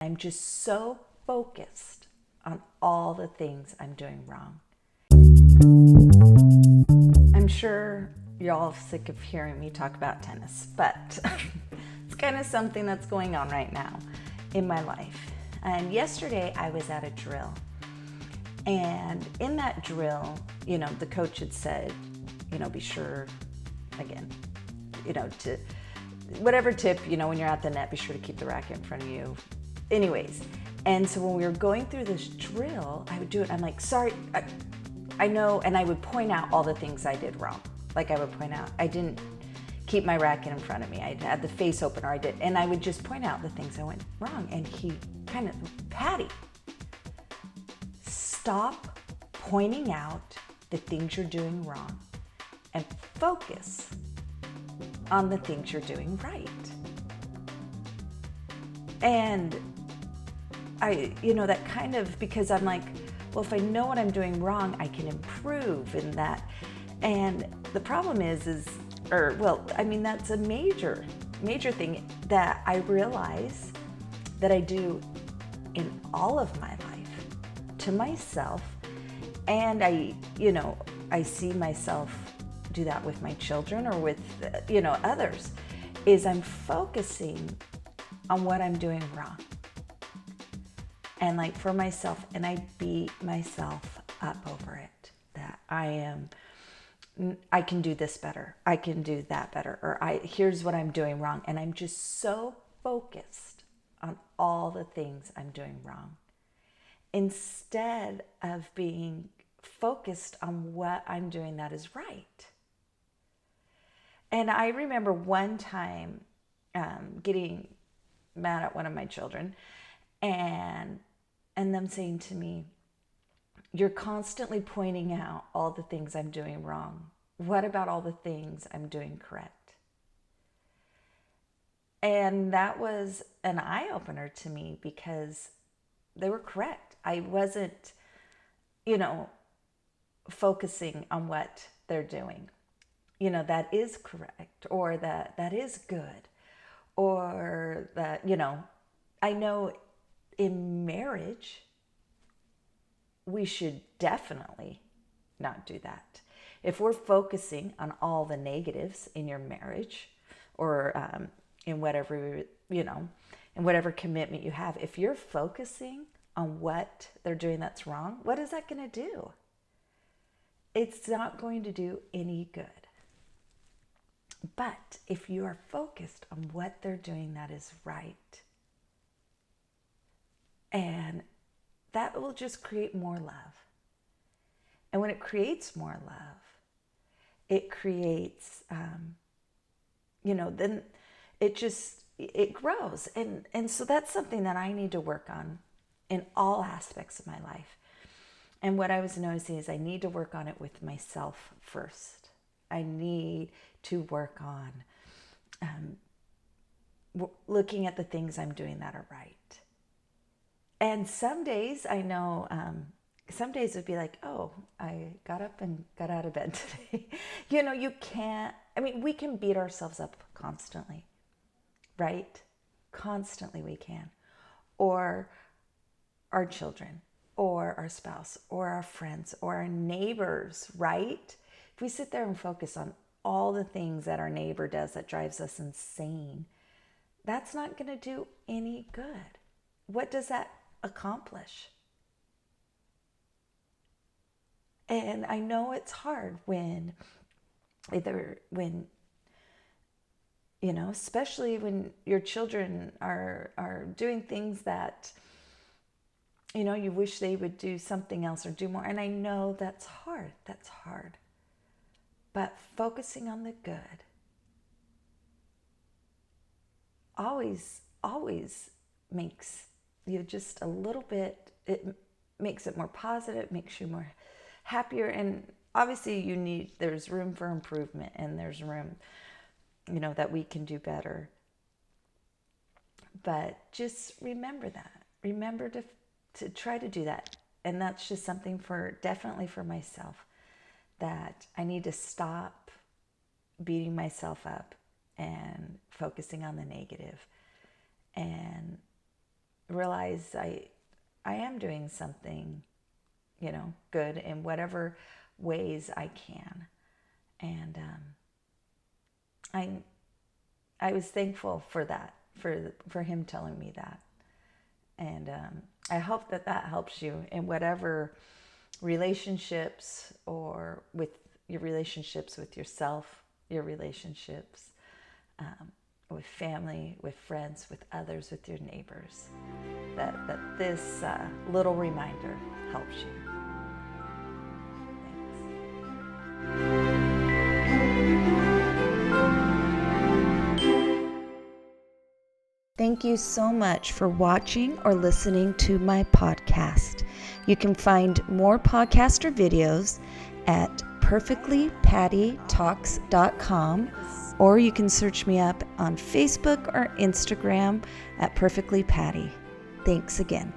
I'm just so focused on all the things I'm doing wrong. I'm sure you're all sick of hearing me talk about tennis, but it's kind of something that's going on right now in my life. And yesterday I was at a drill. And in that drill, the coach had said, be sure, again, to whatever tip, when you're at the net, be sure to keep the racket in front of you. Anyways, and so when we were going through this drill, I would do it. I'm like, sorry, I know. And I would point out all the things I did wrong. Like I would point out, I didn't keep my racket in front of me. I had the face opener, I did. And I would just point out the things I went wrong. And he kind of, Patty, stop pointing out the things you're doing wrong and focus on the things you're doing right. And that kind of, because I'm like, well, if I know what I'm doing wrong, I can improve in that. And the problem is that's a major thing that I realize that I do in all of my life to myself. And I see myself do that with my children or with, others, is I'm focusing on what I'm doing wrong. And like for myself, and I beat myself up over it, that I can do this better. I can do that better. Or here's what I'm doing wrong. And I'm just so focused on all the things I'm doing wrong, instead of being focused on what I'm doing that is right. And I remember one time getting mad at one of my children and them saying to me, you're constantly pointing out all the things I'm doing wrong. What about all the things I'm doing correct? And that was an eye-opener to me, because they were correct. I wasn't, focusing on what they're doing. That is correct, or that is good, or that, I know in marriage, we should definitely not do that. If we're focusing on all the negatives in your marriage, or in whatever, in whatever commitment you have, if you're focusing on what they're doing that's wrong, what is that going to do? It's not going to do any good. But if you are focused on what they're doing that is right, and that will just create more love. And when it creates more love, it creates, then it grows. And so that's something that I need to work on in all aspects of my life. And what I was noticing is I need to work on it with myself first. I need to work on looking at the things I'm doing that are right. And some days I know, some days it'd be like, oh, I got up and got out of bed today. You can't, we can beat ourselves up constantly, right? Constantly we can. Or our children, or our spouse, or our friends, or our neighbors, right? If we sit there and focus on all the things that our neighbor does that drives us insane, that's not going to do any good. What does that accomplish? And I know it's hard when, especially when your children are doing things that, you wish they would do something else or do more. And I know that's hard. But focusing on the good always makes you just a little bit, it makes it more positive, makes you more happier. And obviously there's room for improvement, and there's room, that we can do better. But just remember that. Remember to try to do that. And that's just something definitely for myself, that I need to stop beating myself up and focusing on the negative, and realize I am doing something, good in whatever ways I can. And I was thankful for that, for him telling me that. And I hope that helps you in whatever relationships, or with your relationships with yourself, your relationships with family, with friends, with others, with your neighbors, that this little reminder helps you. Thank you so much for watching or listening to my podcast. You can find more podcast or videos at perfectlypattytalks.com, or you can search me up on Facebook or Instagram at Perfectly Patty. Thanks again.